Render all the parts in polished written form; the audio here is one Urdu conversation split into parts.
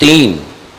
3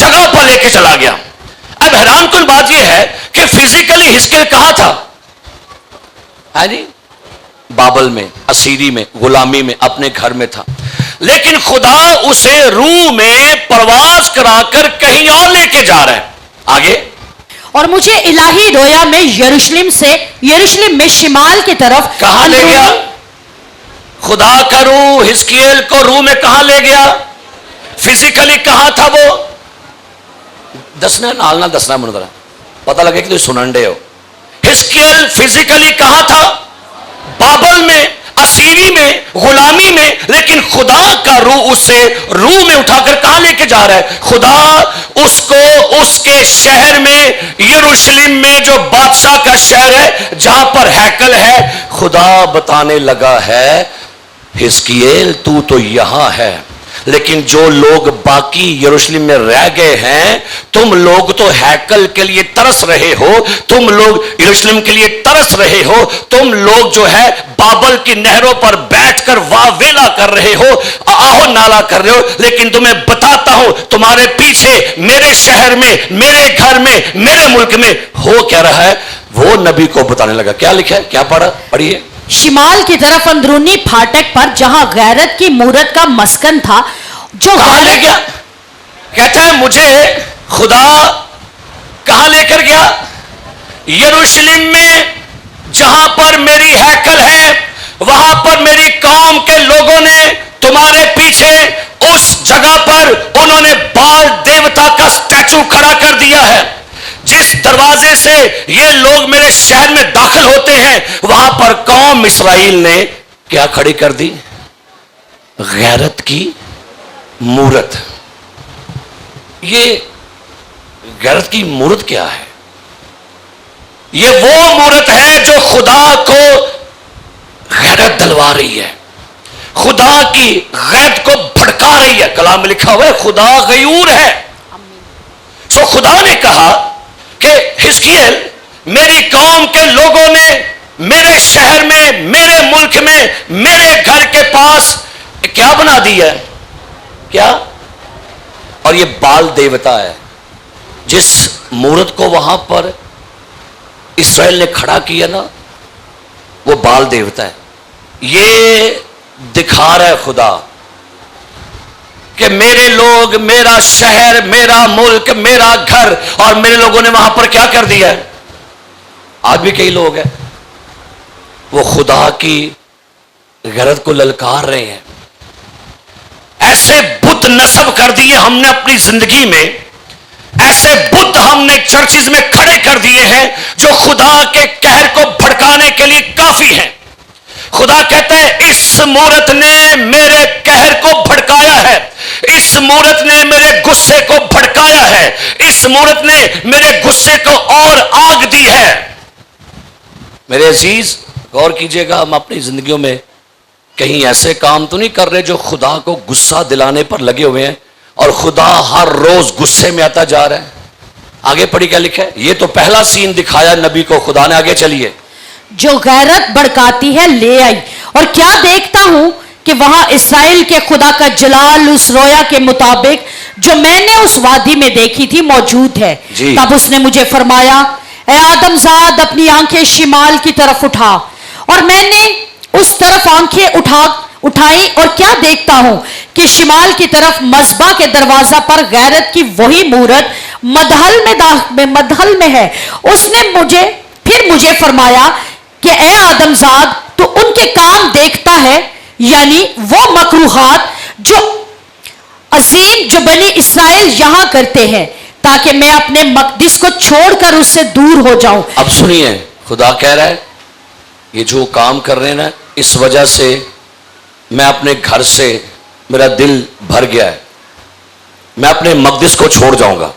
جگہ پر لے کے چلا گیا. اب حیران کن بات یہ ہے کہ فزیکلی حزقیل کہاں تھا؟ ہے جی بابل میں، اسیری میں، غلامی میں، اپنے گھر میں تھا. لیکن خدا اسے روح میں پرواز کرا کر کہیں اور لے کے جا رہا ہے. آگے اور مجھے الہی رویا میں یروشلم میں شمال کی طرف کہاں لے گیا؟ خدا کا روح حزقیل کو روح میں کہاں لے گیا؟ فزیکلی کہاں تھا وہ؟ دسنا نال نہ دسنا من ذرا پتہ لگے کہ تم سننڈے ہو. حزقیل فزیکلی کہاں تھا؟ بابل میں، اسیری میں، غلامی میں. لیکن خدا کا روح اسے روح میں اٹھا کر کہاں لے کے جا رہا ہے؟ خدا اس کو اس کے شہر میں، یروشلم میں جو بادشاہ کا شہر ہے جہاں پر ہیکل ہے، خدا بتانے لگا ہے حزقیل تو یہاں ہے، لیکن جو لوگ باقی یروشلم میں رہ گئے ہیں، تم لوگ تو ہیکل کے لیے ترس رہے ہو، تم لوگ یروشلم کے لیے ترس رہے ہو، تم لوگ جو ہے بابل کی نہروں پر بیٹھ کر واہ ویلا کر رہے ہو، آہو نالا کر رہے ہو. لیکن تمہیں بتاتا ہوں تمہارے پیچھے میرے شہر میں، میرے گھر میں، میرے ملک میں ہو کیا رہا ہے. وہ نبی کو بتانے لگا. کیا لکھا ہے؟ کیا پڑھا؟ پڑھیے. شمال کی طرف اندرونی پھاٹک پر جہاں غیرت کی مورت کا مسکن تھا، جو کہاں لے گیا؟ کہتا ہے مجھے خدا کہاں لے کر گیا؟ یروشلم میں جہاں پر میری ہیکل ہے، وہاں پر میری قوم کے لوگوں نے تمہارے پیچھے اس جگہ پر انہوں نے بال دیوتا کا سٹیچو کھڑا کر دیا ہے. جس دروازے سے یہ لوگ میرے شہر میں داخل ہوتے ہیں، وہاں پر قوم اسرائیل نے کیا کھڑی کر دی؟ غیرت کی مورت. یہ غیرت کی مورت کیا ہے؟ یہ وہ مورت ہے جو خدا کو غیرت دلوا رہی ہے، خدا کی غیرت کو بھڑکا رہی ہے. کلام میں لکھا ہوا ہے خدا غیور ہے. سو خدا نے کہا کہ حزقیل، میری قوم کے لوگوں نے میرے شہر میں، میرے ملک میں، میرے گھر کے پاس کیا بنا دی ہے؟ کیا؟ اور یہ بال دیوتا ہے. جس مورت کو وہاں پر اسرائیل نے کھڑا کیا نا، وہ بال دیوتا ہے. یہ دکھا رہا ہے خدا کہ میرے لوگ، میرا شہر، میرا ملک، میرا گھر، اور میرے لوگوں نے وہاں پر کیا کر دیا ہے. آج بھی کئی لوگ ہیں وہ خدا کی غیرت کو للکار رہے ہیں. ایسے بت نصب کر دیے ہم نے اپنی زندگی میں، ایسے بت ہم نے چرچز میں کھڑے کر دیے ہیں جو خدا کے قہر کو بھڑکانے کے لیے کافی ہیں. خدا کہتا ہے اس مورت نے میرے قہر کو بھڑکایا ہے، اس مورت نے میرے غصے کو بھڑکایا ہے، اس مورت نے میرے غصے کو اور آگ دی ہے. میرے عزیز غور کیجئے گا، ہم اپنی زندگیوں میں کہیں ایسے کام تو نہیں کر رہے جو خدا کو غصہ دلانے پر لگے ہوئے ہیں اور خدا ہر روز غصے میں آتا جا رہا ہے. آگے پڑھی کیا لکھا ہے؟ یہ تو پہلا سین دکھایا نبی کو خدا نے. آگے چلیے. جو غیرت بڑکاتی ہے لے آئی، اور کیا دیکھتا ہوں کہ وہاں اسرائیل کے خدا کا جلال اس رویا کے مطابق جو میں نے اس وادی میں دیکھی تھی موجود ہے. تب اس نے مجھے فرمایا، اے آدم زاد، اپنی آنکھیں شمال کی طرف اٹھا. اور میں نے اس طرف آنکھیں اٹھائی، اور کیا دیکھتا ہوں کہ شمال کی طرف مذبح کے دروازہ پر غیرت کی وہی مورت مدھل میں ہے. اس نے مجھے فرمایا کہ اے آدم زاد، تو ان کے کام دیکھتا ہے، یعنی وہ مکروہات جو عظیم جو بنی اسرائیل یہاں کرتے ہیں، تاکہ میں اپنے مقدس کو چھوڑ کر اس سے دور ہو جاؤں. اب سنیے، خدا کہہ رہا ہے یہ جو کام کر رہے ہیں نا، اس وجہ سے میں اپنے گھر سے، میرا دل بھر گیا ہے، میں اپنے مقدس کو چھوڑ جاؤں گا.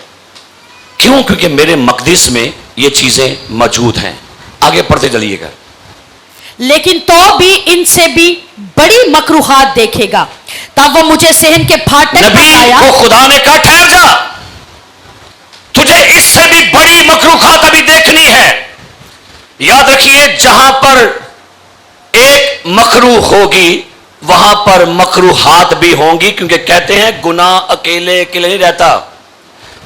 کیوں؟ کیونکہ میرے مقدس میں یہ چیزیں موجود ہیں. آگے پڑھتے چلیے گا. لیکن تو بھی ان سے بھی بڑی مکروہات دیکھے گا. تب وہ مجھے صحن کے پھاٹک پر آیا. نبی کو خدا نے کہا ٹھہر جا، تجھے اس سے بھی بڑی مکروہات ابھی دیکھنی ہے. یاد رکھیے، جہاں پر ایک مکروہ ہوگی وہاں پر مکروہات بھی ہوں گی، کیونکہ کہتے ہیں گناہ اکیلے نہیں رہتا.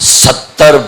70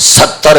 70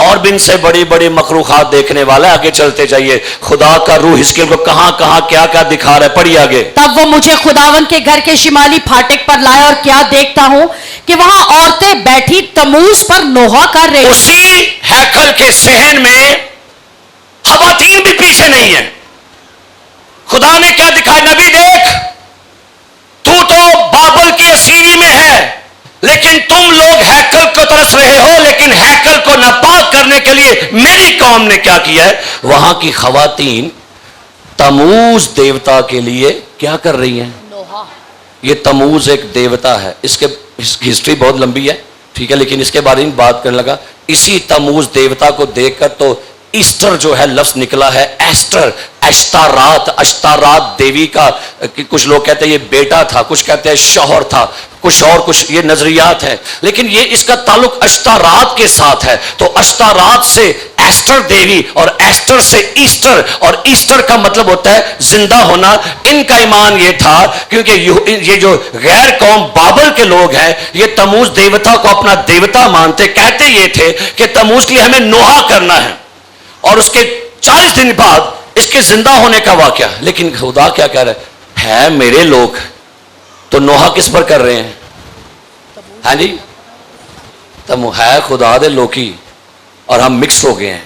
اور بھی ان سے بڑی بڑی مخلوقات دیکھنے والا ہے. آگے چلتے جائیے. خدا کا روح حزقیل کو کہاں کہاں کیا کیا دکھا رہا ہے, پڑھیے آگے. تب وہ مجھے خداوند کے گھر کے شمالی پھاٹک پر لائے اور کیا دیکھتا ہوں کہ وہاں عورتیں بیٹھی تموز پر نوحہ کر رہی. اسی ہیکل کے صحن میں خواتین بھی پیچھے نہیں ہیں. خدا نے کیا دکھایا, نبی دیکھ تو بابل کی اسیری میں ہے, لیکن تم لوگ ہیکل کو ترس رہے ہو, لیکن ہیکل کو ناپاک کرنے کے لیے میری قوم نے کیا کیا ہے. وہاں کی خواتین تموز دیوتا کے لیے کیا کر رہی ہیں؟ یہ تموز ایک دیوتا ہے, اس کے ہسٹری بہت لمبی ہے, ٹھیک ہے, لیکن اس کے بارے میں بات کرنے لگا. اسی تموز دیوتا کو دیکھ کر تو ایسٹر جو ہے لفظ نکلا ہے. ایسٹر, اشتارات دیوی کا, کچھ لوگ کہتے ہیں یہ بیٹا تھا, کچھ کہتے ہیں شوہر تھا, کچھ اور کچھ یہ نظریات ہیں, لیکن یہ اس کا تعلق اشتارات کے ساتھ ہے. تو اشتارات سے ایسٹر دیوی, اور ایسٹر سے ایسٹر, اور ایسٹر کا مطلب ہوتا ہے زندہ ہونا. ان کا ایمان یہ تھا, کیونکہ یہ جو غیر قوم بابل کے لوگ ہیں یہ تموز دیوتا کو اپنا دیوتا مانتے, کہتے یہ تھے کہ تموز کے لیے ہمیں نوحہ کرنا ہے, اور اس کے 40 دن بعد اس کے زندہ ہونے کا واقعہ. لیکن خدا کیا کہہ رہا ہے میرے لوگ تو نوحہ کس پر کر رہے ہیں؟ ہاں جی, تم ہے خدا دے لوکی, اور ہم مکس ہو گئے ہیں.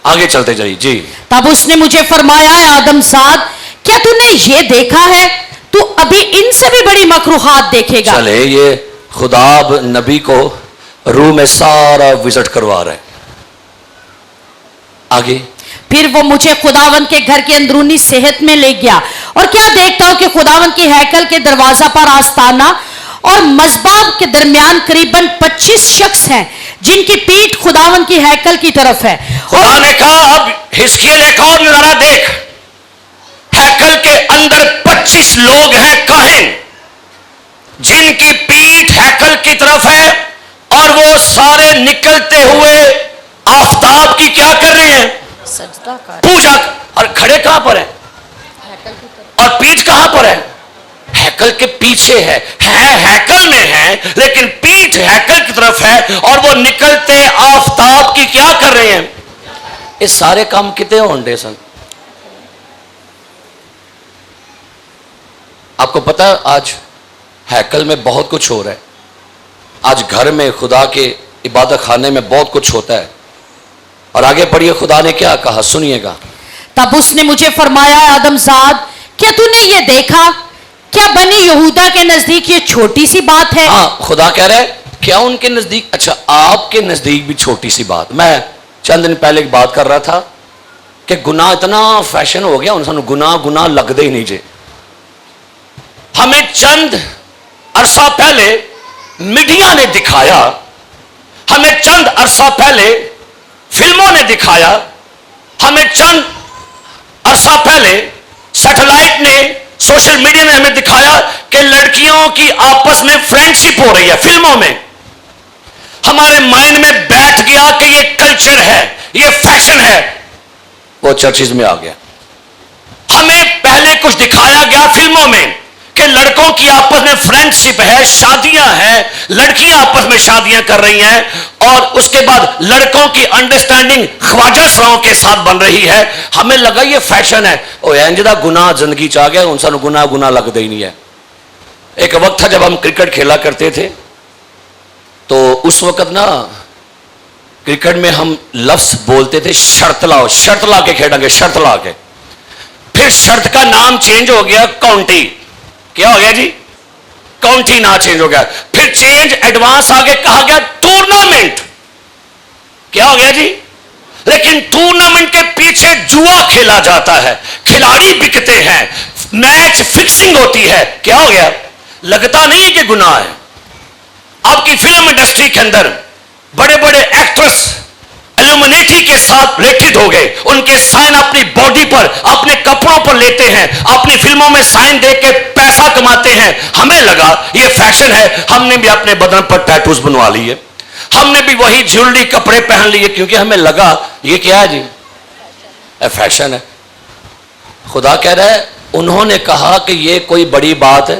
آگے چلتے جائیے جی. تب اس نے مجھے فرمایا, اے آدم زاد, کیا تو نے یہ دیکھا ہے, تو ابھی ان سے بھی بڑی مکروہات دیکھے گا. چلے, یہ خدا اب نبی کو روح میں سارا وزٹ کروا رہا ہے. آگے. پھر وہ مجھے خداوند کے گھر کے اندرونی صحت میں لے گیا, اور کیا دیکھتا ہوں کہ خداوند کے ہیکل کے دروازہ پر آستانہ اور مذبح کے درمیان قریباً 25 شخص ہیں جن کی پیٹھ خداوند کی ہیکل کی طرف ہے. خدا نے کہا اب حزقیل ایک اور نظارہ دیکھ, ہیکل کے اندر 25 لوگ ہیں کاہن جن کی پیٹھ ہیکل کی طرف ہے, اور وہ سارے نکلتے ہوئے آفتاب کی کیا کر رہے ہیں؟ سجدہ کر, پوجا. اور کھڑے کہاں پر ہیں؟ اور پیٹھ کہاں پر ہے؟ ہیکل کے پیچھے ہے. ہیکل میں ہے لیکن پیٹھ ہیکل کی طرف ہے, اور وہ نکلتے آفتاب کی کیا کر رہے ہیں؟ یہ سارے کام کتنے ہونڈے سن؟ آپ کو پتا آج ہیکل میں بہت کچھ ہو رہا ہے. آج گھر میں خدا کے عبادت خانے میں بہت کچھ ہوتا ہے. اور آگے پڑھیے خدا نے کیا کہا, سنیے گا. تب اس نے مجھے فرمایا, آدم زاد, کیا تو نے یہ دیکھا, کیا بنی یہودا کے نزدیک یہ چھوٹی سی بات ہے؟ ہاں, خدا کہہ رہا ہے کیا ان کے نزدیک, اچھا آپ کے نزدیک بھی چھوٹی سی بات. میں چند دن پہلے ایک بات کر رہا تھا کہ گناہ اتنا فیشن ہو گیا, انسان گناہ لگتے ہی نہیں جے. ہمیں چند عرصہ پہلے میڈیا نے دکھایا, ہمیں چند عرصہ پہلے فلموں نے دکھایا, ہمیں چند عرصہ پہلے سیٹلائٹ نے, سوشل میڈیا نے ہمیں دکھایا کہ لڑکیوں کی آپس میں فرینڈشپ ہو رہی ہے فلموں میں. ہمارے مائنڈ میں بیٹھ گیا کہ یہ کلچر ہے, یہ فیشن ہے, وہ چرچز میں آ گیا. ہمیں پہلے کچھ دکھایا گیا فلموں میں کہ لڑکوں کی آپس میں فرینڈشپ ہے, شادیاں ہیں, لڑکیاں آپس میں شادیاں کر رہی ہیں, اور اس کے بعد لڑکوں کی انڈرسٹینڈنگ خواجہ سراؤں کے ساتھ بن رہی ہے. ہمیں لگا یہ فیشن ہے. او انجدہ گناہ زندگی چاہ گیا, انسان گناہ لگتا ہی نہیں ہے. ایک وقت تھا جب ہم کرکٹ کھیلا کرتے تھے, تو اس وقت نا کرکٹ میں ہم لفظ بولتے تھے شرط لاؤ, شرط لا کے کھیلیں گے, شرط لا کے. پھر شرط کا نام چینج ہو گیا کاؤنٹی. کیا ہو گیا جی؟ کاؤنٹی نہ چینج ہو گیا. پھر چینج ایڈوانس آگے کہا گیا ٹورنامنٹ. کیا ہو گیا جی؟ لیکن ٹورنامنٹ کے پیچھے جوا کھیلا جاتا ہے, کھلاڑی بکتے ہیں, میچ فکسنگ ہوتی ہے. کیا ہو گیا؟ لگتا نہیں ہے کہ گناہ ہے. آپ کی فلم انڈسٹری کے اندر بڑے بڑے ایکٹرس ایلومینیٹی کے ساتھ ریلیٹڈ ہو گئے, ان کے سائن اپنی باڈی پر, اپنے کپڑوں پر لیتے ہیں, اپنی فلموں میں سائن دے کے پیسہ کماتے ہیں. ہمیں لگا یہ فیشن ہے, ہم نے بھی اپنے بدن پر ٹیٹوز بنوا لیے, ہم نے بھی وہی جیولری کپڑے پہن لیے, کیونکہ ہمیں لگا یہ کیا ہے جی, فیشن ہے. خدا کہہ رہا ہے انہوں نے کہا کہ یہ کوئی بڑی بات ہے.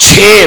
6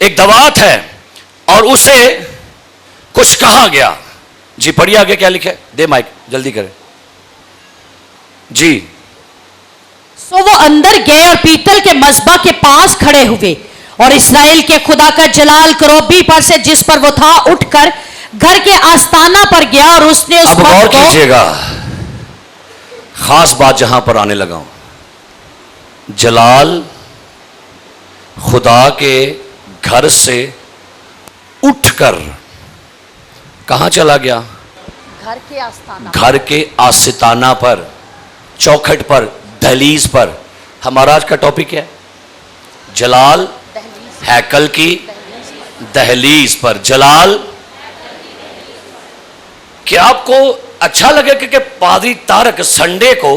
ایک دوات ہے اور اسے کچھ کہا گیا. جی پڑھیے آگے کیا لکھا ہے. دے مائک جلدی کرے جی. سو وہ اندر گئے اور پیتل کے مذبح کے پاس کھڑے ہوئے اور اسرائیل کے خدا کا جلال کروبی پر سے جس پر وہ تھا اٹھ کر گھر کے آستانہ پر گیا اور اس نے اس اب غور مرد کو. کیجئے گا, خاص بات جہاں پر آنے لگا ہوں. جلال خدا کے گھر سے اٹھ کر کہاں چلا گیا؟ گھر کے آستانہ. گھر کے آستانہ پر, چوکھٹ پر, دہلیز پر. ہمارا آج کا ٹاپک کیا ہے؟ جلال ہیکل کی دہلیز پر. جلال, کیا آپ کو اچھا لگے کہ پادری طارق سنڈے کو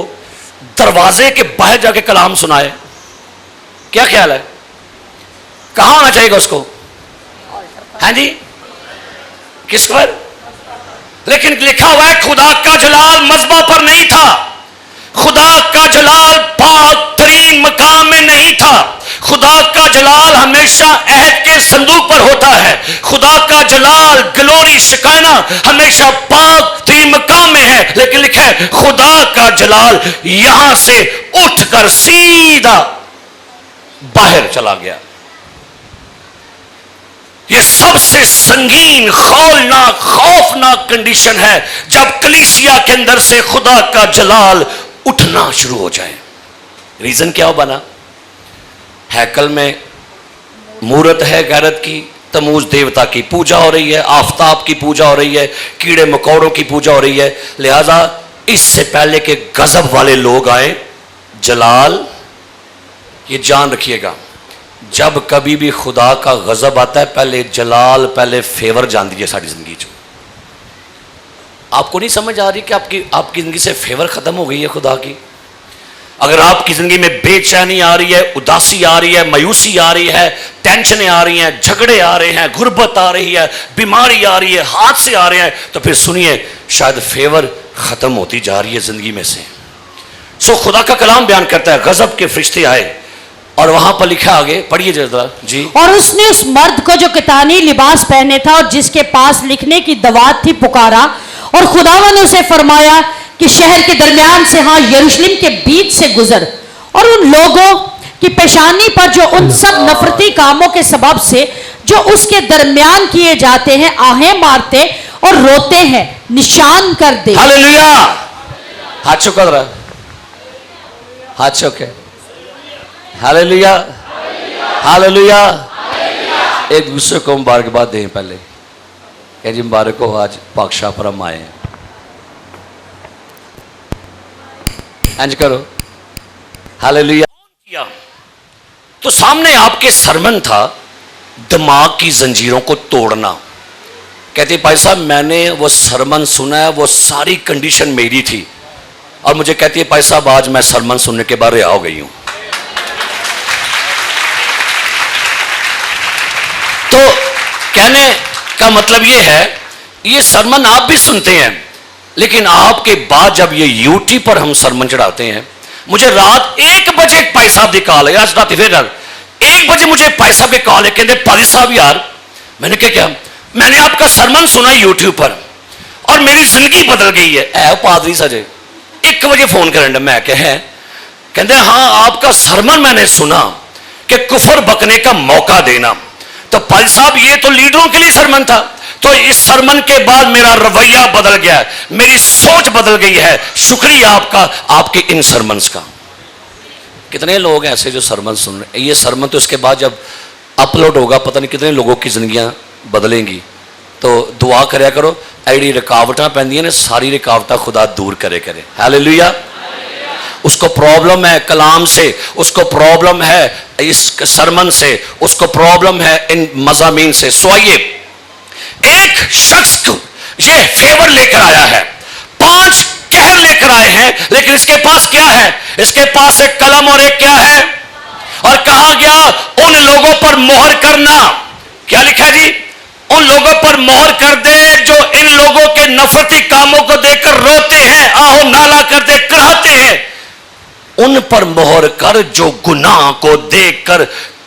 دروازے کے باہر جا کے کلام سنائے؟ کیا خیال ہے؟ کہاں آنا چاہیے گا اس کو؟ ہاں جی, کس پر؟ لیکن لکھا ہوا ہے خدا کا جلال مذبح پر نہیں تھا, خدا کا جلال پاک ترین مقام میں نہیں تھا, خدا کا جلال ہمیشہ عہد کے صندوق پر ہوتا ہے, خدا کا جلال گلوری شکائنا ہمیشہ پاک ترین مقام میں ہے. لیکن لکھا ہے خدا کا جلال یہاں سے اٹھ کر سیدھا باہر چلا گیا. یہ سب سے سنگین خولناک خوفناک کنڈیشن ہے جب کلیسیا کے اندر سے خدا کا جلال اٹھنا شروع ہو جائے. ریزن کیا بنا؟ ہیکل میں مورت ہے غیرت کی, تموز دیوتا کی پوجا ہو رہی ہے, آفتاب کی پوجا ہو رہی ہے, کیڑے مکوڑوں کی پوجا ہو رہی ہے. لہذا اس سے پہلے کہ غضب والے لوگ آئیں, جلال, یہ جان رکھیے گا, جب کبھی بھی خدا کا غضب آتا ہے پہلے جلال, پہلے فیور جان دیجیے ساری زندگی چ. آپ کو نہیں سمجھ آ رہی کہ آپ کی زندگی سے فیور ختم ہو گئی ہے خدا کی؟ اگر آپ کی زندگی میں بے چینی آ رہی ہے, اداسی آ رہی ہے, مایوسی آ رہی ہے, ٹینشنیں آ رہی ہیں, جھگڑے آ رہے ہیں, غربت آ رہی ہے, بیماری آ رہی ہے, حادثے آ رہے ہیں, تو پھر سنیے شاید فیور ختم ہوتی جا رہی ہے زندگی میں سے. سو خدا کا کلام بیان کرتا ہے غضب کے فرشتے آئے اور وہاں پر لکھا آگے, پڑھیے ذرا جی. اور اس نے اس مرد کو جو کتانی لباس پہنے تھا اور جس کے پاس لکھنے کی دوات تھی پکارا, اور خداوند نے اسے فرمایا کہ شہر کے درمیان سے, ہاں یروشلم کے بیچ سے گزر, اور ان لوگوں کی پیشانی پر جو ان سب نفرتی کاموں کے سبب سے جو اس کے درمیان کیے جاتے ہیں آہیں مارتے اور روتے ہیں نشان کر دے. ہاللیلویا. ہاتھ چکا ذرا, ہاتھ چکے. ہاللیلویا, ہاللیلویا. ایک دوسرے کو مبارکباد دیں پہلے کہ جی مبارک ہو, آج پاک شاہ پر ہم آئے ہیں. انج کرو ہاللیلویا. تو سامنے آپ کے سرمن تھا دماغ کی زنجیروں کو توڑنا. کہتے بھائی صاحب میں نے وہ سرمن سنا ہے, وہ ساری کنڈیشن میری تھی, اور مجھے کہتی ہے بھائی صاحب آج میں سرمن سننے کے بعد رہا ہو گئی ہوں. تو کہنے کا مطلب یہ ہے, یہ سرمن آپ بھی سنتے ہیں, لیکن آپ کے بعد جب یہ یوٹی پر ہم سرمن چڑھاتے ہیں, مجھے رات 1 بجے بھائی صاحب کی کال ہے, آج رات پھر 1 بجے مجھے بھائی صاحب کی کال ہے, کہتے پادری صاحب یار, میں نے کیا میں نے آپ کا سرمن سنا یوٹیوب پر اور میری زندگی بدل گئی ہے. اے پادری سجے 1 بجے فون کریں, میں کہ ہے, کہتے ہاں آپ کا سرمن میں نے سنا کہ کفر بکنے کا موقع دینا. تو پادری صاحب یہ تو لیڈروں کے لیے سرمن تھا, تو اس سرمن کے بعد میرا رویہ بدل گیا ہے, میری سوچ بدل گئی ہے. شکریہ آپ کا, آپ کے ان سرمنز کا. کتنے لوگ ہیں ایسے جو سرمن سن رہے ہیں؟ یہ سرمن تو اس کے بعد جب اپلوڈ ہوگا پتہ نہیں کتنے لوگوں کی زندگیاں بدلیں گی. تو دعا کریا کرو, ایڑی رکاوٹاں پہندیاں نے, ساری رکاوٹاں خدا دور کرے. ہاللیلویا. اس کو پرابلم ہے کلام سے, اس کو پرابلم ہے اس سرمن سے, اس کو پرابلم ہے ان مضامین سے. سو آئیے, ایک شخص کو یہ فیور لے کر آیا ہے, 5 کہر لے کر آئے ہیں, لیکن اس کے پاس کیا ہے؟ اس کے پاس ایک قلم اور ایک کیا ہے؟ اور کہا گیا ان لوگوں پر مہر کرنا. کیا لکھا جی؟ ان لوگوں پر مہر کر دے جو ان لوگوں کے نفرتی کاموں کو دیکھ کر روتے ہیں, آہو نالا کرتے کراہتے ہیں. ان پر مہر کر جو گناہ کو دیکھ کر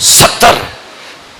70।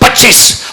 25।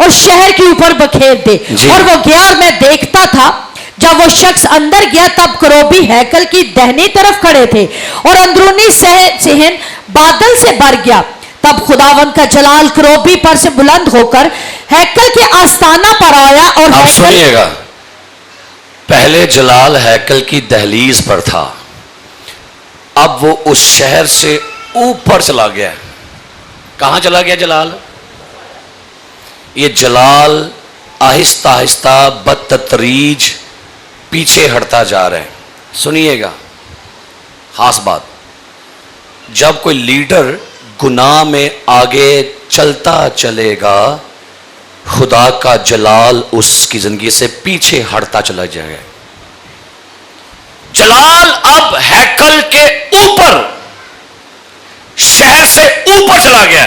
اور شہر کے اوپر بکھیر دے. اور وہ گیا اور میں دیکھتا تھا جب وہ شخص اندر گیا تب کروبی ہیکل کی دہنی طرف کھڑے تھے اور اندرونی صحن بادل سے بھر گیا. تب خداوند کا جلال کروبی پر سے بلند ہو کر ہیکل کے آستانہ پر آیا. اور اب سنیے گا، پہلے جلال ہیکل کی دہلیز پر تھا، اب وہ اس شہر سے اوپر چلا گیا. کہاں چلا گیا جلال؟ یہ جلال آہستہ آہستہ بدتدریج پیچھے ہٹتا جا رہا ہے. سنیے گا خاص بات، جب کوئی لیڈر گناہ میں آگے چلتا چلے گا خدا کا جلال اس کی زندگی سے پیچھے ہٹتا چلا جائے گا. جلال اب ہیکل کے اوپر، شہر سے اوپر چلا گیا.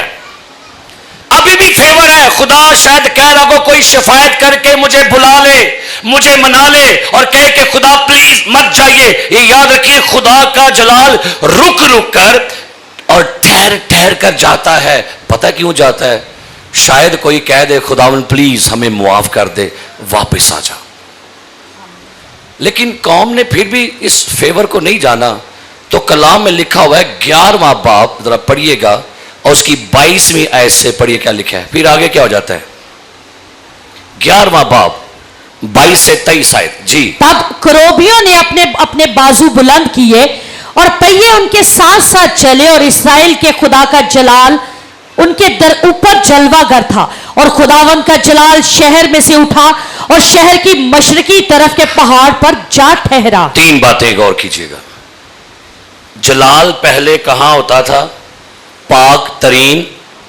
ابھی بھی فیور ہے. خدا شاید کہہ رہا ہو کوئی شفایت کر کے مجھے بلا لے، مجھے منا لے اور کہے کہ خدا پلیز مت جائیے. یہ یاد رکھیے خدا کا جلال رک رک کر اور ٹھہر ٹھہر کر جاتا ہے. پتہ کیوں جاتا ہے؟ شاید کوئی کہہ دے خداوند پلیز ہمیں معاف کر دے، واپس آ جا. لیکن قوم نے پھر بھی اس فیور کو نہیں جانا. تو کلام میں لکھا ہوا ہے 11واں باب، ذرا پڑھیے گا اور اس کی 22ویں آیت سے پڑھیے کیا لکھا ہے. پھر آگے کیا ہو جاتا ہے؟ 11واں باب 22 سے 23 آیت. جی. تب کروبیوں نے اپنے بازو بلند کیے اور پہیے ان کے ساتھ ساتھ چلے اور اسرائیل کے خدا کا جلال ان کے اوپر جلوہ گر تھا. اور خداوند کا جلال شہر میں سے اٹھا اور شہر کی مشرقی طرف کے پہاڑ پر جا ٹھہرا. 3 باتیں غور کیجیے گا. جلال پہلے کہاں ہوتا تھا؟ پاک ترین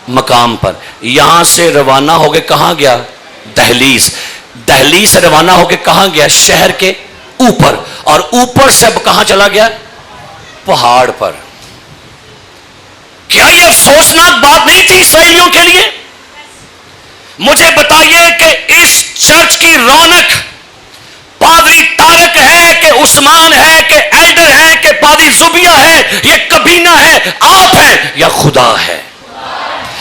مقام پر. یہاں سے روانہ ہو کے کہاں گیا؟ دہلیز. دہلیز سے روانہ ہو کے کہاں گیا؟ شہر کے اوپر. اور اوپر سے اب کہاں چلا گیا؟ پہاڑ پر. کیا یہ افسوسناک بات نہیں تھی اسرائیلیوں کے لیے؟ مجھے بتائیے کہ اس چرچ کی رونق پادری طارق ہے کہ عثمان ہے کہ ایلڈر ہے کہ پادری زبیہ ہے، یہ کبینہ ہے، آپ ہیں یا خدا ہے؟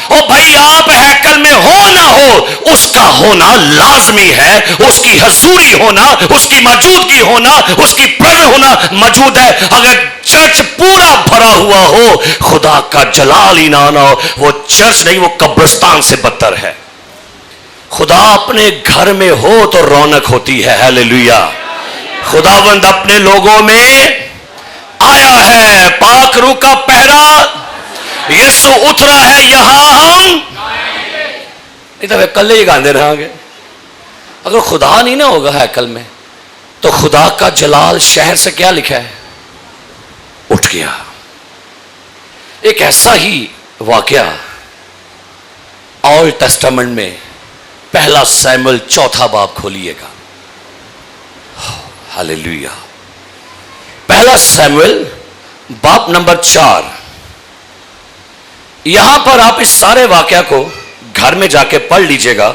او بھائی آپ ہیکل میں ہو نہ ہو، اس کا ہونا لازمی ہے. اس کی حضوری ہونا، اس کی موجودگی ہونا، اس کی پرزنس ہونا موجود ہے. اگر چرچ پورا بھرا ہوا ہو، خدا کا جلال ہی نہ ہو، وہ چرچ نہیں، وہ قبرستان سے بدتر ہے. خدا اپنے گھر میں ہو تو رونق ہوتی ہے. ہیلیلویا. خداوند اپنے لوگوں میں آیا ہے. پاک روح کا پہرا یسو اترا ہے یہاں ہم نہیں تو کلے ہی گاندے رہاں گے. اگر خدا نہیں نہ ہوگا ہیکل میں تو خدا کا جلال شہر سے کیا لکھا ہے؟ اٹھ گیا. ایک ایسا ہی واقعہ اولڈ ٹیسٹامنٹ میں 1 سیموئیل 4 باب کھولیے گا. ہلیلویا. 1 سیموئیل باب نمبر 4. یہاں پر آپ اس سارے واقعہ کو گھر میں جا کے پڑھ لیجئے گا.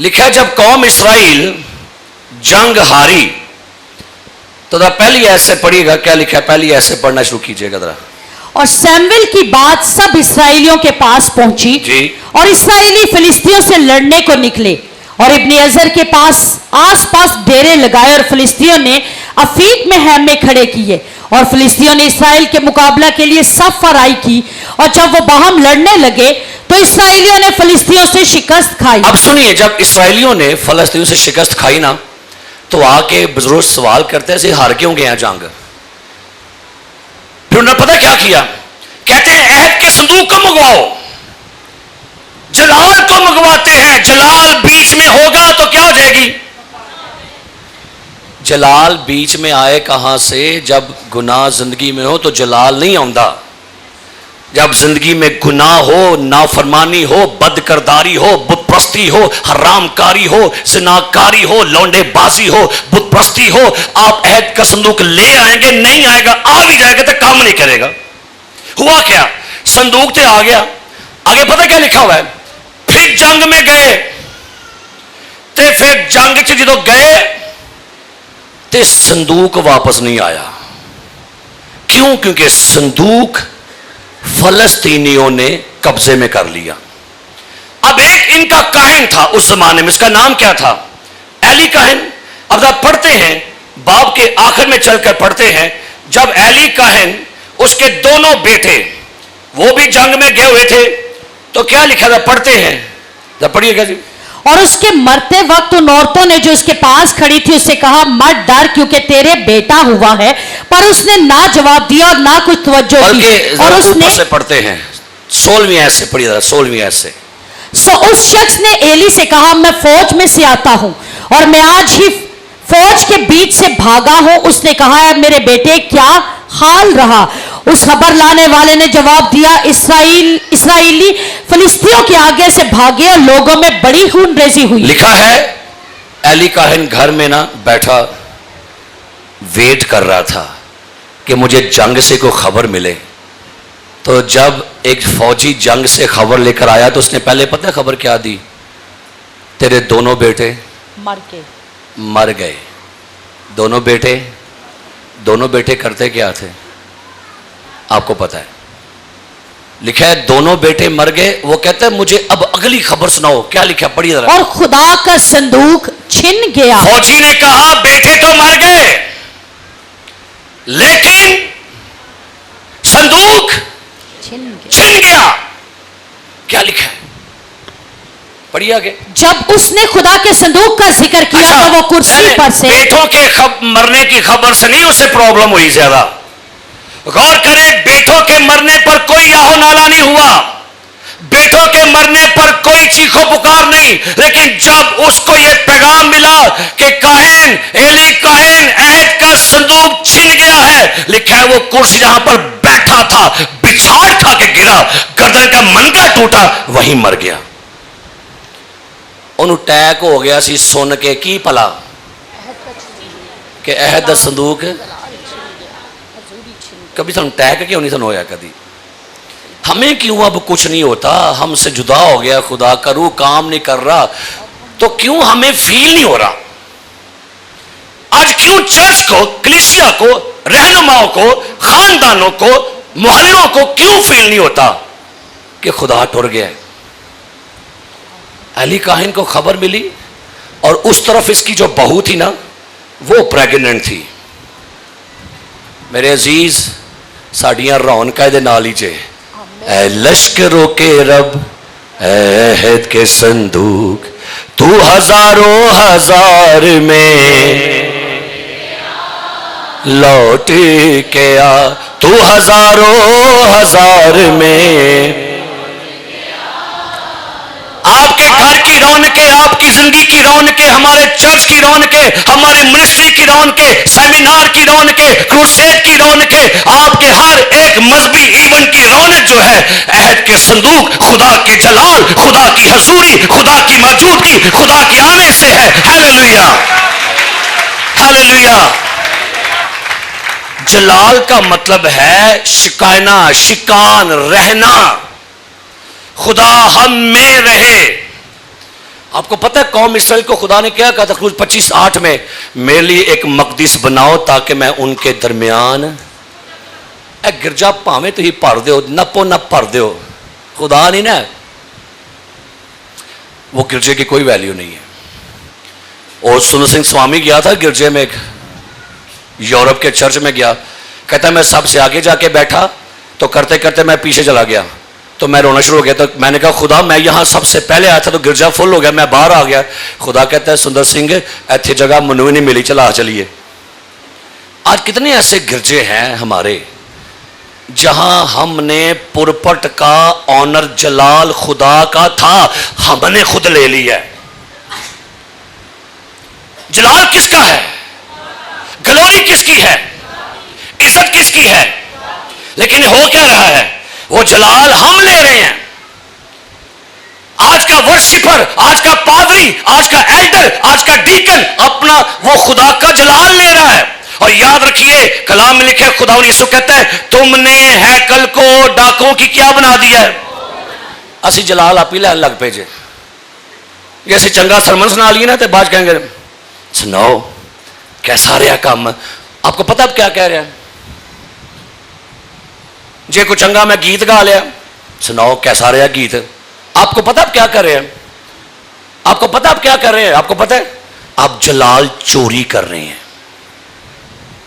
لکھا جب قوم اسرائیل جنگ ہاری تو ذرا پہلی ایسے پڑھیے گا. کیا لکھا ہے؟ پہلی ایسے پڑھنا شروع کیجئے گا ذرا. اور سیمویل کی بات سب اسرائیلیوں کے پاس پہنچی جی. اور اسرائیلی فلسطینیوں سے لڑنے کو نکلے اور ابن عزر کے پاس آس پاس ڈیرے لگائے اور فلسطینیوں نے افیق میں خیمے کھڑے کیے اور فلسطینیوں نے اسرائیل کے مقابلہ کے لیے صف آرائی کی. اور جب وہ باہم لڑنے لگے تو اسرائیلیوں نے فلسطینیوں سے شکست کھائی. اب سنیے، جب اسرائیلیوں نے فلسطینیوں سے شکست کھائی نا تو آ کے بزرگ سوال کرتے ہیں ہار کیوں گئے ہیں جنگ؟ پھر انہوں نے پتہ کیا کیا؟ کہتے ہیں عہد کے صندوق کو منگواؤ. جلال کو منگواتے ہیں. جلال بیچ میں ہوگا تو کیا ہو جائے گی؟ جلال بیچ میں آئے کہاں سے؟ جب گناہ زندگی میں ہو تو جلال نہیں آؤں. جب زندگی میں گناہ ہو، نافرمانی ہو، بدکرداری ہو، بت پرستی ہو، حرام کاری ہو، زناکاری ہو، لونڈے بازی ہو، بت پرستی ہو، آپ عہد کا صندوق لے آئیں گے، نہیں آئے گا، آ بھی جائے گا تو کام نہیں کرے گا. ہوا کیا؟ صندوق تے آ گیا. آگے پتہ کیا لکھا ہوا ہے؟ پھر جنگ میں گئے تے پھر جنگ چ جدو گئے تے صندوق واپس نہیں آیا. کیوں؟ کیونکہ صندوق فلسطینیوں نے قبضے میں کر لیا. ان کا کاہن تھا اس زمانے میں, اس کا نام کیا تھا؟ ایلی کاہن. اب آپ پڑھتے ہیں باب کے آخر میں چل کر پڑھتے ہیں, جب ایلی کاہن اس کے دونوں بیٹے وہ بھی جنگ میں گئے ہوئے تھے, تو کیا لکھا تھا؟ پڑھتے ہیں, پڑھیے گا جی. اور اس کے مرتے وقت ان عورتوں نے جو اس کے پاس کھڑی تھی اس سے کہا مت ڈر کیونکہ تیرے بیٹا ہوا ہے, پر اس نے نہ جواب دیا اور نہ کچھ توجہ دی. اور اس نے سے پڑھتے ہیں 16ویں آیت سے, پڑھیے 16ویں آیت سے. سو اس شخص نے ایلی سے کہا میں فوج میں سے آتا ہوں اور میں آج ہی فوج کے بیچ سے بھاگا ہوں. اس نے کہا میرے بیٹے کیا حال رہا؟ اس خبر لانے والے نے جواب دیا اسرائیلی فلسطینیوں کے آگے سے بھاگے اور لوگوں میں بڑی خون ریزی ہوئی. لکھا ہے ایلی کاہن گھر میں نہ بیٹھا ویٹ کر رہا تھا کہ مجھے جنگ سے کوئی خبر ملے. تو جب ایک فوجی جنگ سے خبر لے کر آیا تو اس نے پہلے پتہ خبر کیا دی؟ تیرے دونوں بیٹے مر گئے. دونوں بیٹے کرتے کیا تھے آپ کو پتا ہے؟ لکھا ہے دونوں بیٹے مر گئے. وہ کہتا ہے مجھے اب اگلی خبر سناؤ. کیا لکھا؟ پڑھیے ذرا. اور خدا کا صندوق چھن گیا. فوجی نے کہا بیٹے تو مر گئے لیکن صندوق چھن گیا. کیا لکھا ہے؟ پڑھیے آگے. جب اس نے خدا کے صندوق کا ذکر کیا تو وہ کرسی پر سے بیٹوں کے مرنے کی خبر سے نہیں اسے پرابلم ہوئی زیادہ. غور کریں, بیٹوں کے مرنے پر کوئی آہو نالا نہیں ہوا, بیٹوں کے مرنے پر کوئی چیخو پکار نہیں. لیکن جب اس کو یہ پیغام ملا کہ کاہن ایلی کاہن عہد کا صندوق چھن گیا ہے, لکھا ہے وہ کرسی جہاں پر بیٹھا تھا بچھاڑ کھا کے گرا, گردن کا منگا ٹوٹا, وہیں مر گیا. انہوں ٹیک ہو گیا سی سن کے کی پلا کہ عہد دا صندوق. کبھی سن ٹیک کیوں نہیں سن ہویا؟ کبھی ہمیں کیوں اب کچھ نہیں ہوتا؟ ہم سے جدا ہو گیا خدا کا روح کام نہیں کر رہا تو کیوں ہمیں فیل نہیں ہو رہا؟ آج کیوں چرچ کو, کلیسیا کو, رہنماؤں کو, خاندانوں کو, محلوں کو کیوں فیل نہیں ہوتا کہ خدا ٹر گیا ہے؟ علی کاہن کو خبر ملی اور اس طرف اس کی جو بہو تھی نا وہ پریگننٹ تھی. میرے عزیز ساڑیاں رونقاں دے نال ہی جے. اے لشکروں کے رب اے عہد کے صندوق تو ہزاروں ہزار میں لوٹ کے آ, تو ہزاروں ہزار میں. آپ کے گھر کی رونقیں, آپ کی زندگی کی رونقیں, ہمارے چرچ کی رونقیں, ہمارے منسٹری کی رونقیں, سیمینار کی رونقیں, کروسیڈ کی رونقیں, آپ کے ہر ایک مذہبی ایونٹ کی رونق جو ہے عہد کے صندوق, خدا کے جلال, خدا کی حضوری, خدا کی موجودگی, خدا کی آنے سے ہے. Hallelujah hallelujah. جلال کا مطلب ہے شکاینا, شکان, رہنا. خدا ہم میں رہے. آپ کو پتہ ہے قوم اسرائیل کو خدا نے کیا کہا تھا خروج 25:8 میں؟ میرے لیے ایک مقدس بناؤ تاکہ میں ان کے درمیان. اے گرجا پاویں تو ہی پڑھ دیو, نپو نپ پڑھ دیو, خدا نہیں نا. وہ گرجے کی کوئی ویلیو نہیں ہے. اور سندر سنگھ سوامی گیا تھا گرجے میں, یورپ کے چرچ میں گیا, کہتا میں سب سے آگے جا کے بیٹھا تو کرتے کرتے میں پیچھے چلا گیا تو میں رونا شروع ہو گیا. تو میں نے کہا خدا میں یہاں سب سے پہلے آیا تھا تو گرجا فل ہو گیا, میں باہر آ گیا. خدا کہتا ہے سندر سنگھ ایتھے جگہ منو نہیں ملی, چلا چلیے. آج کتنے ایسے گرجے ہیں ہمارے جہاں ہم نے پرپٹ کا آنر جلال خدا کا تھا, ہم نے خود لے لیا. جلال کس کا ہے؟ گلوری کس کی ہے؟ عزت کس کی ہے؟ لیکن ہو کیا رہا ہے؟ وہ جلال ہم لے رہے ہیں. آج کا ورشپر, آج کا پادری, آج کا ایلڈر, آج کا ڈیکن اپنا وہ خدا کا جلال لے رہا ہے. اور یاد رکھیے کلام میں لکھے خدا یسوع کہتا ہے تم نے ہیکل کو ڈاکوں کی کیا بنا دیا ہے. اسی جلال آپ ہی لین لگ پے جے. جیسے چنگا سرمن سنا لیے نا تو بعد کہیں گے سناؤ کیسا رہا کام. آپ کو پتہ اب کیا کہہ رہے ہیں؟ جے کو چنگا میں گیت گا لیا, سناؤ کیسا رہا گیت. آپ کو پتہ اب کیا کر رہے ہیں؟ آپ کو پتا آپ کیا کر رہے ہیں؟ آپ کو پتا ہے آپ جلال چوری کر رہے ہیں.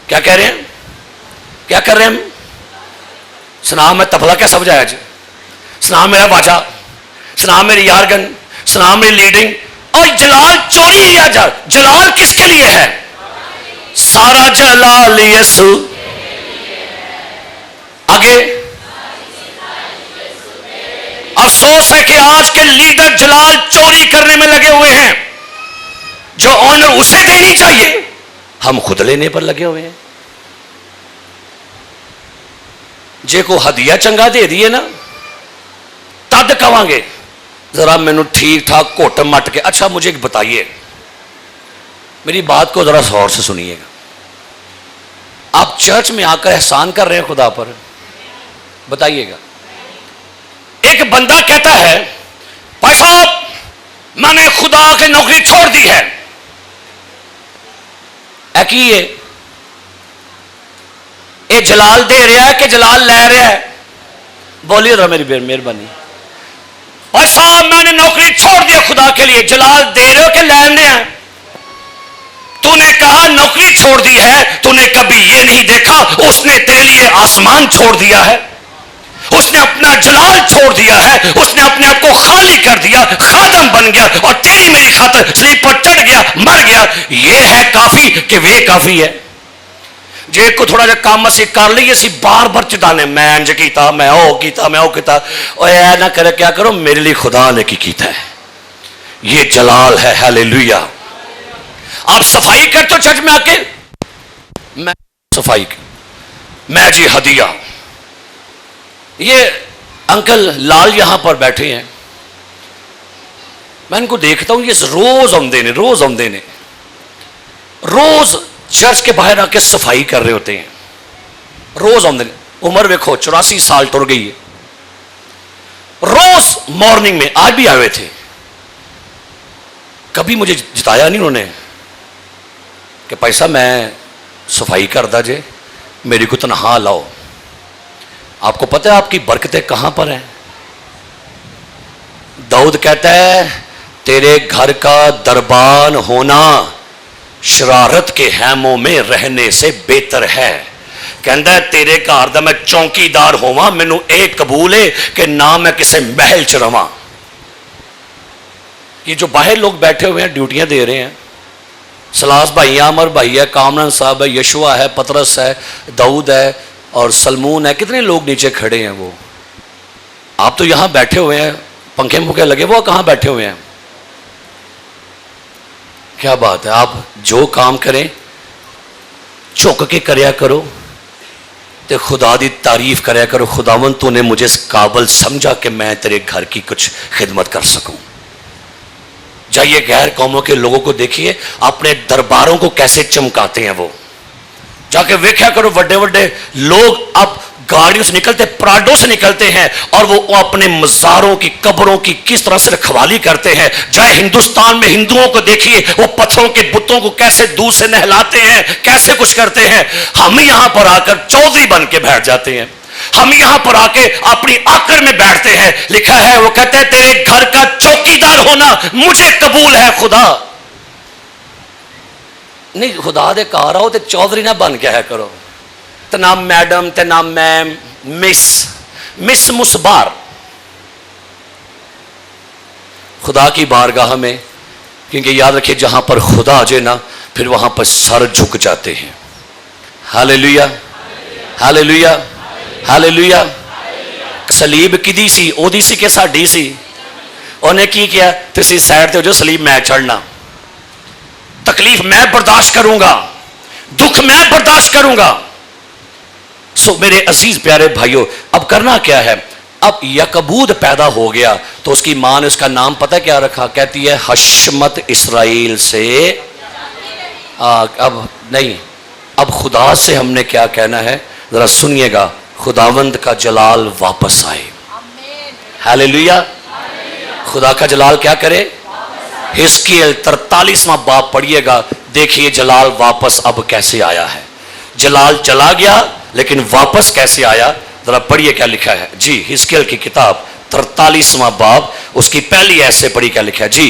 کیا کہہ رہے ہیں؟ کیا کر رہے ہیں ہم؟ سنام میں تبلا کیسا بجایا جی، سنام میرا باجا، سنام میری یارگن، سنام میری لیڈنگ، اور جلال چوری کیا جا. جلال کس کے لیے ہے؟ سارا جلال یسوع. آگے افسوس ہے کہ آج کے لیڈر جلال چوری کرنے میں لگے ہوئے ہیں. جو آنر اسے دینی چاہیے ہم خود لینے پر لگے ہوئے ہیں. جے کو ہدیہ چنگا دے دیے نا تد کہاں گے ذرا مینو ٹھیک ٹھاک گھٹ مٹ کے. اچھا مجھے ایک بتائیے، میری بات کو ذرا غور سے سنیے گا. آپ چرچ میں آ کر احسان کر رہے ہیں خدا پر؟ بتائیے گا. ایک بندہ کہتا ہے بھائی صاحب میں نے خدا کی نوکری چھوڑ دی ہے. اے جلال دے رہا ہے کہ جلال لے رہا ہے؟ بولیے ذرا میری مہربانی. بھائی صاحب میں نے نوکری چھوڑ دی خدا کے لیے. جلال دے رہے ہو کہ لے رہے ہیں؟ تو نے کہا نوکری چھوڑ دی ہے، تو نے کبھی یہ نہیں دیکھا اس نے تیرے لیے آسمان چھوڑ دیا ہے، اس نے اپنا جلال چھوڑ دیا ہے، اس نے اپنے آپ کو خالی کر دیا، خادم بن گیا اور تیری میری خاطر سلیب پر چڑھ گیا، مر گیا. یہ ہے کافی کہ وہ کافی ہے؟ جے کو تھوڑا جا کام اسی کر لئیے اسی بار بار چٹانے میں انج کیتا میں او کیتا میں او کیتا. اور اے نہ کرے کیا کرو میرے لیے خدا نے کی کیتا ہے. یہ جلال ہے. ہیلیلویا. آپ صفائی کرتے ہو چرچ میں آ کے؟ میں صفائی میں جی ہدیہ. یہ انکل لال یہاں پر بیٹھے ہیں، میں ان کو دیکھتا ہوں یہ روز آمدے نے روز چرچ کے باہر آ کے صفائی کر رہے ہوتے ہیں. روز آمدے. عمر ویکھو 84 سال ٹر گئی ہے. روز مارننگ میں آج بھی آئے ہوئے تھے. کبھی مجھے جتایا نہیں انہوں نے کہ پیسہ میں صفائی کردہ جے میری کو تنہا لاؤ. آپ کو پتہ ہے آپ کی برکتیں کہاں پر ہیں؟ داؤد کہتا ہے تیرے گھر کا دربان ہونا شرارت کے خیموں میں رہنے سے بہتر ہے. کہندا ہے تیرے گھر دا میں چوکی دار ہوواں، مینوں اے قبول ہے کہ نہ میں کسے محل چ رواں. یہ جو باہر لوگ بیٹھے ہوئے ہیں ڈیوٹیاں دے رہے ہیں، سلاس بھائی، عامر بھائی ہے، کامران صاحب ہے، یشوا ہے، پطرس ہے، داؤد ہے اور سلمون ہے، کتنے لوگ نیچے کھڑے ہیں. وہ آپ تو یہاں بیٹھے ہوئے ہیں، پنکھے مکھے لگے، وہ کہاں بیٹھے ہوئے ہیں؟ کیا بات ہے. آپ جو کام کریں چک کے کریا کرو تے خدا دی تعریف کریا کرو. خداوند تو نے مجھے اس قابل سمجھا کہ میں تیرے گھر کی کچھ خدمت کر سکوں. جائیے غیر قوموں کے لوگوں کو دیکھیے اپنے درباروں کو کیسے چمکاتے ہیں. وہ جا کے ویکھیا کرو وڈے وڈے لوگ اب گاڑیوں سے نکلتے، پراڈوں سے نکلتے ہیں اور وہ اپنے مزاروں کی قبروں کی کس طرح سے رکھوالی کرتے ہیں. جائے ہندوستان میں ہندوؤں کو دیکھیے وہ پتھروں کے بتوں کو کیسے دودھ سے نہلاتے ہیں، کیسے کچھ کرتے ہیں. ہم یہاں پر آ کر چودھری بن کے بیٹھ جاتے ہیں. ہم یہاں پر آ کے اپنی آکڑ میں بیٹھتے ہیں. لکھا ہے وہ کہتے ہیں تیرے گھر کا چوکیدار ہونا مجھے قبول ہے. خدا نہیں خدا دے کار آؤ تے چودھری نہ بن کے ہے کرو. تے نام میڈم تے نام میم، مس مسبار. خدا کی بارگاہ میں، کیونکہ یاد رکھیے جہاں پر خدا جے نا پھر وہاں پر سر جھک جاتے ہیں. ہاللیلویا ہاللیلویا ہاللیلویا. سلیب کدی سی؟ او دی سی کہ ساڈی سی؟ انہیں کی کیا تسی سائڈ تے ہو جو سلیب میں چڑھنا. تکلیف میں برداشت کروں گا، دکھ میں برداشت کروں گا. سو میرے عزیز پیارے بھائیوں اب کرنا کیا ہے؟ اب یکبود پیدا ہو گیا تو اس کی ماں نے اس کا نام پتہ کیا رکھا؟ کہتی ہے حشمت اسرائیل سے. اب نہیں، اب خدا سے ہم نے کیا کہنا ہے ذرا سنیے گا. خداوند کا جلال واپس آئے. ہیلیلویا. خدا کا جلال کیا کرے؟ حزقیل 43واں باب پڑھیے گا، دیکھیے جلال واپس اب کیسے آیا ہے. جلال چلا گیا لیکن واپس کیسے آیا؟ ذرا پڑھیے کیا لکھا ہے جی. حزقیل کی کتاب 43واں باب اس کی پہلی ایت سے پڑھی کیا لکھا ہے جی.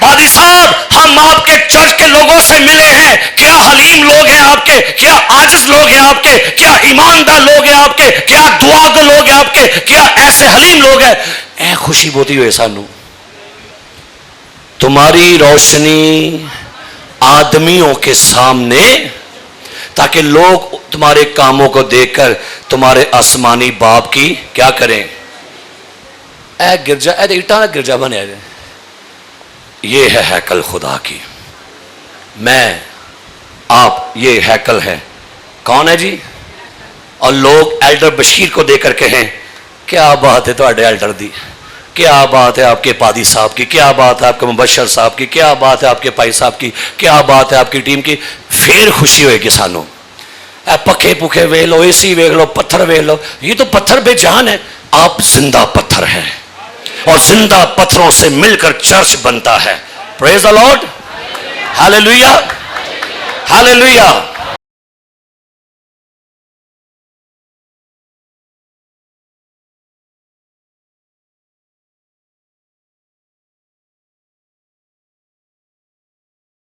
پادری صاحب ہم آپ کے چرچ کے لوگوں سے ملے ہیں، کیا حلیم لوگ ہیں آپ کے، کیا عاجز لوگ ہیں آپ کے، کیا ایماندار لوگ ہیں آپ کے، کیا دعا گو لوگ ہیں آپ کے، کیا ایسے حلیم لوگ ہیں. اے خوشی ہوتی ہوئے سانو. تمہاری روشنی آدمیوں کے سامنے، تاکہ لوگ تمہارے کاموں کو دیکھ کر تمہارے آسمانی باپ کی کیا کریں. اے گرجا، اے اٹا گرجا بنے. یہ ہے ہیکل خدا کی. میں آپ یہ ہیکل ہے. کون ہے جی؟ اور لوگ ایلڈر بشیر کو دیکھ کر کہیں کیا بات ہے تواڈے ایلڈر دی، کیا بات ہے آپ کے پادی صاحب کی، کیا بات ہے آپ کے مبشر صاحب کی، کیا بات ہے آپ کے پائی صاحب کی، کیا بات ہے آپ کی ٹیم کی. پھر خوشی ہوئے گی سانو. اے پکھے پکھے ویکھ لو، اے سی ویکھ لو، پتھر ویکھ لو، یہ تو پتھر بے جان ہے. آپ زندہ پتھر ہیں اور زندہ پتھروں سے مل کر چرچ بنتا ہے. پریز دی لارڈ. ہاللیلویا، ہاللیلویا.